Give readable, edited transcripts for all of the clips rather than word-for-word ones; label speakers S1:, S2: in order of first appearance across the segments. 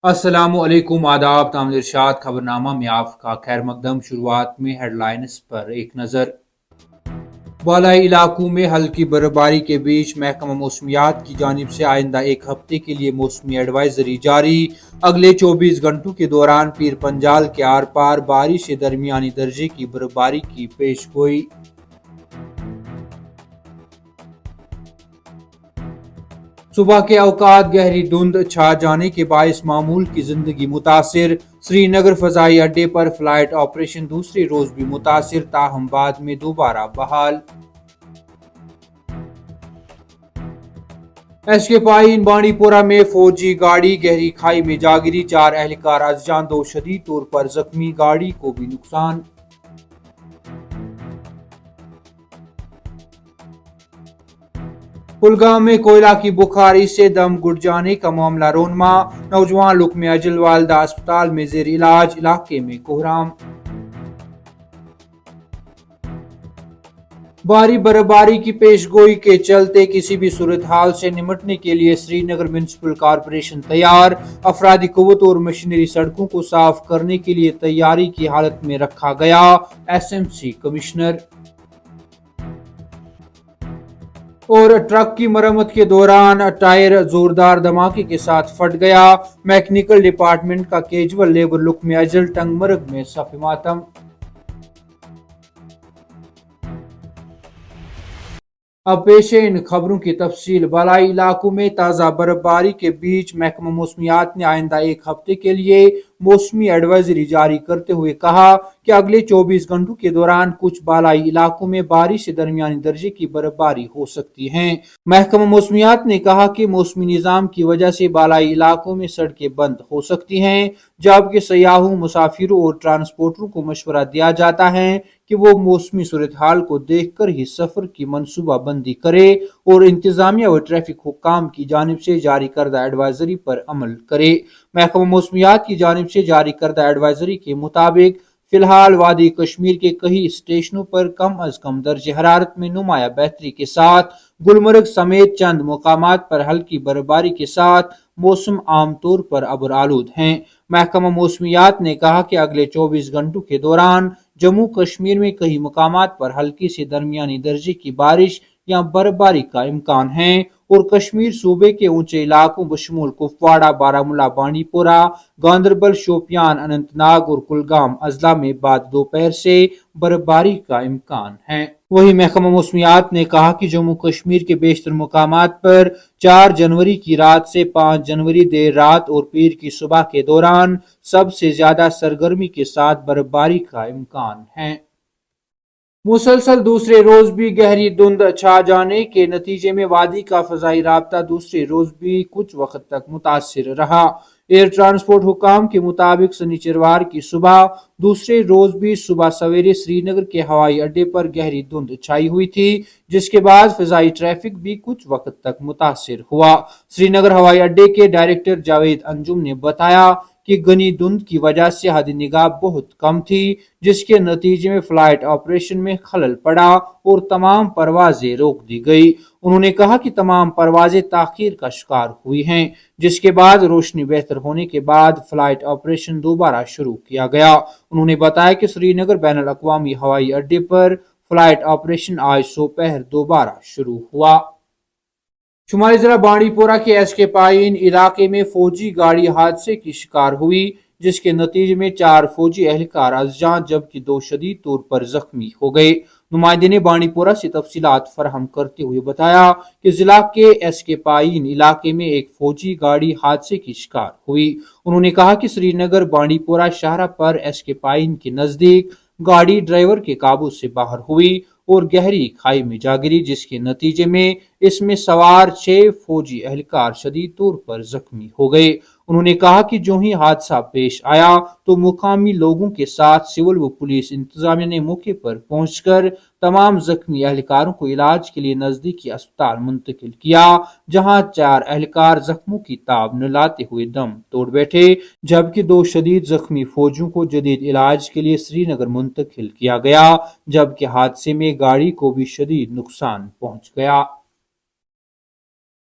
S1: अस्सलाम वालेकुम, आदाब, तामील इरशाद खबरनामा में आपका खैर मकदम। शुरुआत में हेडलाइंस पर एक नज़र। बालाई इलाकों में हल्की बर्फबारी के बीच महकमा मौसमियात की जानिब से आइंदा एक हफ्ते के लिए मौसमी एडवाइजरी जारी। अगले 24 घंटों के दौरान पीर पंजाल के आर पार बारिश से दरमियानी दर्जे की बर्फबारी की पेश गोई। सुबह के औकात गहरी धुंध छा जाने के बायस मामूल की जिंदगी मुतासिर। श्रीनगर फजाई अड्डे पर फ्लाइट ऑपरेशन दूसरे रोज भी मुतासिर, ताहम बाद में दोबारा बहाल। एसके पाइन बांडीपोरा में फौजी गाड़ी गहरी खाई में जा गिरी, 4 एहलकार अजजान, 2 शदीद तौर पर जख्मी, गाड़ी को भी नुकसान। कुलगाम में कोयला की बुखारी से दम घुट जाने का मामला रोनमा, नौजवान लुकमे अजल वालदा अस्पताल में जेर इलाज, इलाके में कोहराम। भारी बर्फबारी की पेशगोई के चलते किसी भी सूरत हाल से निमटने के लिए श्रीनगर म्युनिसिपल कॉरपोरेशन तैयार, अफरादी कुव्वत और मशीनरी सड़कों को साफ करने के लिए तैयारी की हालत में रखा गया। SMC commissioner. और ट्रक की मरम्मत के दौरान टायर जोरदार धमाके के साथ फट गया, मैकेनिकल डिपार्टमेंट का कैजुअल लेबर लुक में अजल, टंगमर्ग में सफ़े मातम। अब पेश है इन खबरों की तफसील। बालाई इलाकों में ताज़ा बर्फबारी के बीच महकमा मौसमियात ने आइंदा एक हफ्ते के लिए मौसमी एडवाइजरी जारी करते हुए कहा कि अगले 24 घंटों के दौरान कुछ बालाई इलाकों में बारिश से दरमियानी दर्जे की बर्फबारी हो सकती है। महकमा मौसमियात ने कहा कि मौसमी निज़ाम की वजह से बालाई इलाकों में सड़कें बंद हो सकती हैं, जबकि सयाहों, मुसाफिरों और ट्रांसपोर्टरों को मशवरा दिया जाता है कि वो मौसमी सूरत हाल को देख कर ही सफर की मनसूबा बंदी करे और इंतजामिया व ट्रैफिक हुक्काम की जानिब से जारी करदा एडवाइजरी पर अमल करे। महकमा मौसमियात की जानिब से जारी करदा एडवाइजरी के मुताबिक फिलहाल वादी कश्मीर के कई स्टेशनों पर कम अज कम दर्जे हरारत में नुमाया बेहतरी के साथ गुलमर्ग समेत चंद मुकामात पर हल्की बर्फबारी के साथ मौसम आमतौर पर अबर आलूद हैं। महकमा मौसमियात ने कहा कि अगले 24 घंटों के दौरान जम्मू कश्मीर में कई मुकामात पर हल्की से दरमियानी दर्जे की बारिश या बर्फबारी का इम्कान है और कश्मीर सूबे के ऊंचे इलाकों बशमूल कुपवाड़ा, बारामूला, बांडीपोरा, गांदरबल, शोपियान, अनंतनाग और कुलगाम अजला में बाद दोपहर से बर्फबारी का इम्कान है। वहीं महकमा मौसमियात ने कहा कि जम्मू कश्मीर के बेशतर मुकामात पर 4 जनवरी की रात से 5 जनवरी देर रात और पीर की सुबह के दौरान सबसे ज्यादा सरगर्मी के साथ बर्फबारी का इम्कान है। मुसलसल दूसरे रोज भी गहरी धुंध छा जाने के नतीजे में वादी का फजाई राब्ता दूसरे रोज भी कुछ वक्त तक मुतासिर रहा। एयर ट्रांसपोर्ट हुकाम के मुताबिक शनिचरवार की सुबह दूसरे रोज भी सुबह सवेरे श्रीनगर के हवाई अड्डे पर गहरी धुंध छाई हुई थी, जिसके बाद फिजाई ट्रैफिक भी कुछ वक्त तक मुतासिर हुआ। श्रीनगर हवाई अड्डे के डायरेक्टर जावेद अंजुम ने बताया कि घनी धुंध की वजह से हद निगाह बहुत कम थी, जिसके नतीजे में फ्लाइट ऑपरेशन में खलल पड़ा और तमाम परवाजें रोक दी गई। उन्होंने कहा कि तमाम परवाजें ताखीर का शिकार हुई हैं, जिसके बाद रोशनी बेहतर होने के बाद फ्लाइट ऑपरेशन दोबारा शुरू किया गया। उन्होंने बताया कि श्रीनगर बैनुल अक़वामी हवाई अड्डे पर फ्लाइट ऑपरेशन आज दोपहर दोबारा शुरू हुआ। शुमाली जिला बांडीपोरा के एसके पाइन इलाके में फौजी गाड़ी हादसे की शिकार हुई, जिसके नतीजे में 4 फौजी एहलकार अजजान जबकि 2 शदीद तौर पर जख्मी हो गए। नुमाइंदे ने बांडीपोरा से तफसीलात फराहम करते हुए बताया कि जिला के एसके पाइन इलाके में एक फौजी गाड़ी हादसे की शिकार हुई। उन्होंने कहा कि श्रीनगर बांडीपोरा शाहरा पर एसके पाइन के नजदीक गाड़ी ड्राइवर के काबू से बाहर हुई और गहरी खाई में जा गिरी, जिसके नतीजे में इसमें सवार 6 फौजी एहलकार शदीद तौर पर जख्मी हो गए। उन्होंने कहा कि जो ही हादसा पेश आया तो मुकामी लोगों के साथ सिविल व पुलिस इंतजामिया ने मौके पर पहुंचकर तमाम जख्मी एहलकारों को इलाज के लिए नजदीकी अस्पताल मुंतकिल किया, जहां 4 एहलकार जख्मों की ताब न लाते हुए दम तोड़ बैठे, जबकि 2 शदीद जख्मी फौजियों को जदीद इलाज के लिए श्रीनगर मुंतकिल किया गया, जबकि हादसे में गाड़ी को भी शदीद नुकसान पहुंच गया।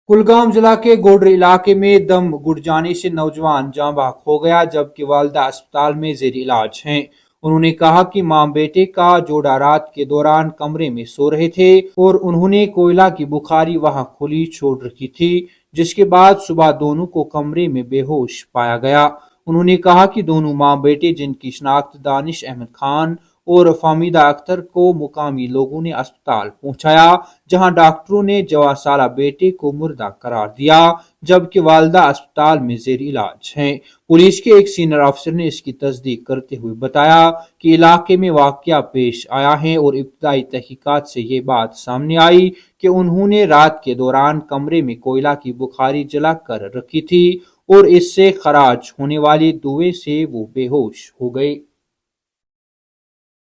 S1: कुलगाम जिला के गोडर इलाके में दम घुट जाने से नौजवान जाँ बहक हो गया जबकि वालदा अस्पताल में जेर इलाज हैं। उन्होंने कहा कि मां बेटे का जोड़ा रात के दौरान कमरे में सो रहे थे और उन्होंने कोयला की बुखारी वहां खुली छोड़ रखी थी, जिसके बाद सुबह दोनों को कमरे में बेहोश पाया गया। उन्होंने कहा कि दोनों मां बेटे जिनकी शनाख्त दानिश अहमद खान और फामिदा अख्तर को मुकामी लोगों ने अस्पताल पहुंचाया, जहां डॉक्टरों ने 14 साला बेटे को मुर्दा करार दिया जबकि वालदा अस्पताल में जेर इलाज है। पुलिस के एक सीनियर अफसर ने इसकी तस्दीक करते हुए बताया कि इलाके में वाकया पेश आया है और इब्तदाई तहकीकात से ये बात सामने आई कि उन्होंने रात के दौरान कमरे में कोयला की बुखारी जला कर रखी थी और इससे खराज होने वाले धुएं से वो बेहोश हो गए।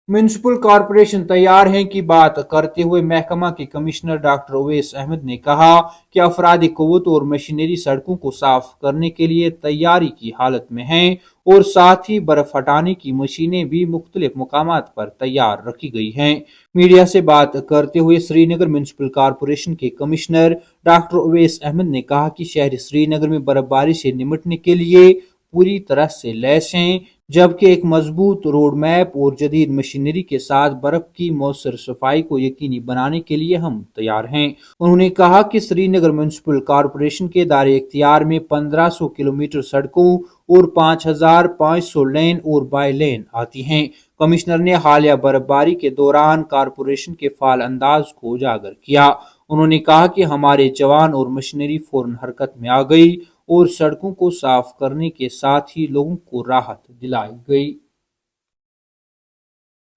S1: म्यूनिसिपल कॉरपोरेशन तैयार है की बात करते हुए महकमा के कमिश्नर डॉक्टर उवैस अहमद ने कहा कि अफरादी कुव्वत और मशीनरी सड़कों को साफ करने के लिए तैयारी की हालत में है और साथ ही बर्फ हटाने की मशीनें भी मुख्तलिफ मुकामात पर तैयार रखी गई हैं। मीडिया से बात करते हुए श्रीनगर म्यूनिसिपल कॉरपोरेशन के कमिश्नर डॉक्टर उवैस अहमद ने कहा कि शहर श्रीनगर में बर्फबारी से निपटने के लिए पूरी तरह से लैस हैं, जबकि एक मजबूत रोड मैप और जदीद मशीनरी के साथ बर्फ की मौसर सफाई को यकीनी बनाने के लिए हम तैयार हैं। उन्होंने कहा कि श्रीनगर म्यूनिसिपल कॉरपोरेशन के दायरे इख्तियार में 1500 किलोमीटर सड़कों और 5500 लेन और बाई लेन आती हैं। कमिश्नर ने हालिया बर्फबारी के दौरान कॉरपोरेशन के फाल अंदाज को उजागर किया। उन्होंने कहा कि हमारे जवान और मशीनरी फौरन हरकत में आ गई और सड़कों को साफ करने के साथ ही लोगों को राहत दिलाई गई।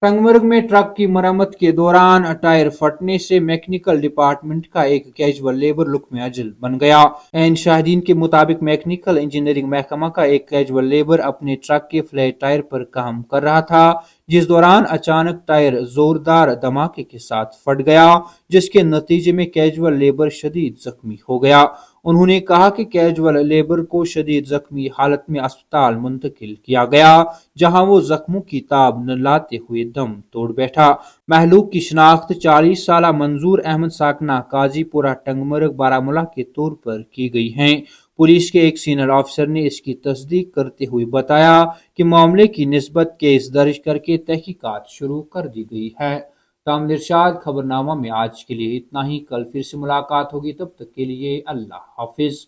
S1: टंगमर्ग में ट्रक की मरम्मत के दौरान टायर फटने से मैकेनिकल डिपार्टमेंट का एक कैजुअल लेबर लुक में अजल बन गया। एन शाहिदीन के मुताबिक मैकेनिकल इंजीनियरिंग महकमा का एक कैजुअल लेबर अपने ट्रक के फ्लैट टायर पर काम कर रहा था, जिस दौरान अचानक टायर जोरदार धमाके के साथ फट गया, जिसके नतीजे में कैजुअल लेबर शदीद जख्मी हो गया। उन्होंने कहा कि कैजुअल लेबर को शदीद जख्मी हालत में अस्पताल मुंतकिल किया गया, जहां वो जख्मों की ताब न लाते हुए दम तोड़ बैठा। महलूक की शनाख्त 40 साला मंजूर अहमद साकना काजीपुरा टंगमर्ग बारामूला के तौर पर की गई है। पुलिस के एक सीनियर ऑफिसर ने इसकी तस्दीक करते हुए बताया कि मामले की निस्बत केस दर्ज करके तहकीकात शुरू कर दी गई है। तामिल इरशाद खबरनामा में आज के लिए इतना ही। कल फिर से मुलाकात होगी, तब तक के लिए अल्लाह हाफिज।